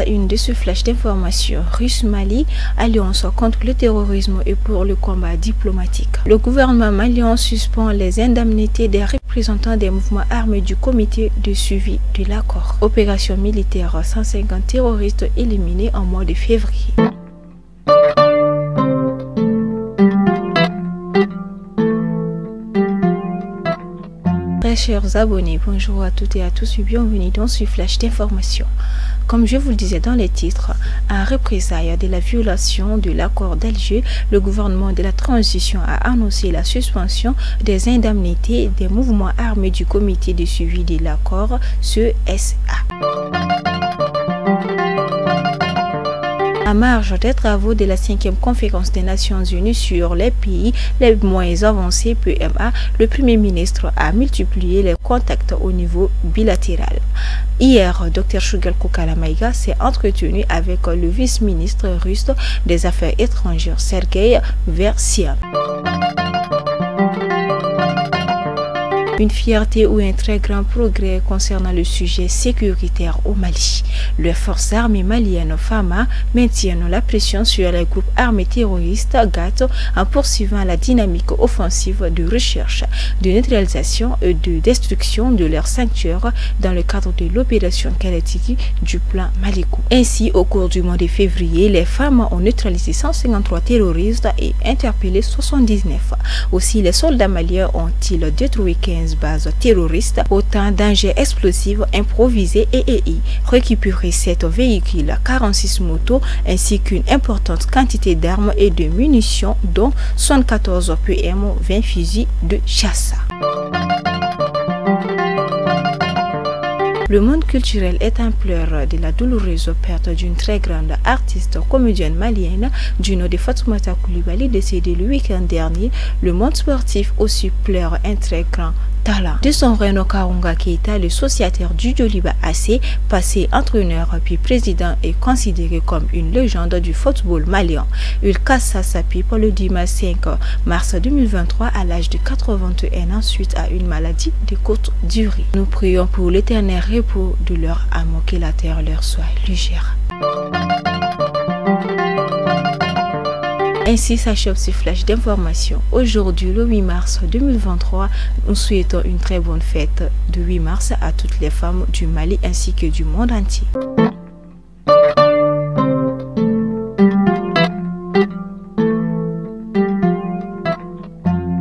la une de ce flash d'information, Russe-Mali, alliance contre le terrorisme et pour le combat diplomatique. Le gouvernement malien suspend les indemnités des représentants des mouvements armés du comité de suivi de l'accord. Opération militaire, 150 terroristes éliminés en mois de février. Très chers abonnés, bonjour à toutes et à tous et bienvenue dans ce flash d'information. Comme je vous le disais dans les titres, en représailles de la violation de l'accord d'Alger, le gouvernement de la transition a annoncé la suspension des indemnités des mouvements armés du comité de suivi de l'accord, CESA. À marge des travaux de la 5e conférence des Nations Unies sur les pays les moins avancés PMA, le Premier ministre a multiplié les contacts au niveau bilatéral. Hier, Dr Shugalko Kalamaïga s'est entretenu avec le vice-ministre russe des Affaires étrangères Sergei Versian. Une fierté ou un très grand progrès concernant le sujet sécuritaire au Mali. Les forces armées maliennes FAMA maintiennent la pression sur les groupes armés terroristes GAT en poursuivant la dynamique offensive de recherche, de neutralisation et de destruction de leurs sanctuaires dans le cadre de l'opération Kalatiki du plan Maliko. Ainsi, au cours du mois de février, les FAMA ont neutralisé 153 terroristes et interpellé 79. Aussi, les soldats maliens ont-ils détruit 15 bases terroristes, autant d'engins explosifs improvisés et récupéré 7 véhicules, 46 motos ainsi qu'une importante quantité d'armes et de munitions dont 74 PM, 20 fusils de chasse. Le monde culturel est en pleurs de la douloureuse perte d'une très grande artiste comédienne malienne du nom de Fatoumata Coulibaly, décédée le week-end dernier. Le monde sportif aussi pleure un très grand talent. De son vrai nom Kaunga Keita, le sociétaire du Joliba AC, passé entraîneur puis président, est considéré comme une légende du football malien. Il cassa sa pipe le dimanche 5 mars 2023 à l'âge de 81 ans suite à une maladie de courte durée. Nous prions pour l'éternel repos de leur âme, que la terre leur soit légère. Ainsi s'achève ce flash d'information. Aujourd'hui, le 8 mars 2023, nous souhaitons une très bonne fête de 8 mars à toutes les femmes du Mali ainsi que du monde entier.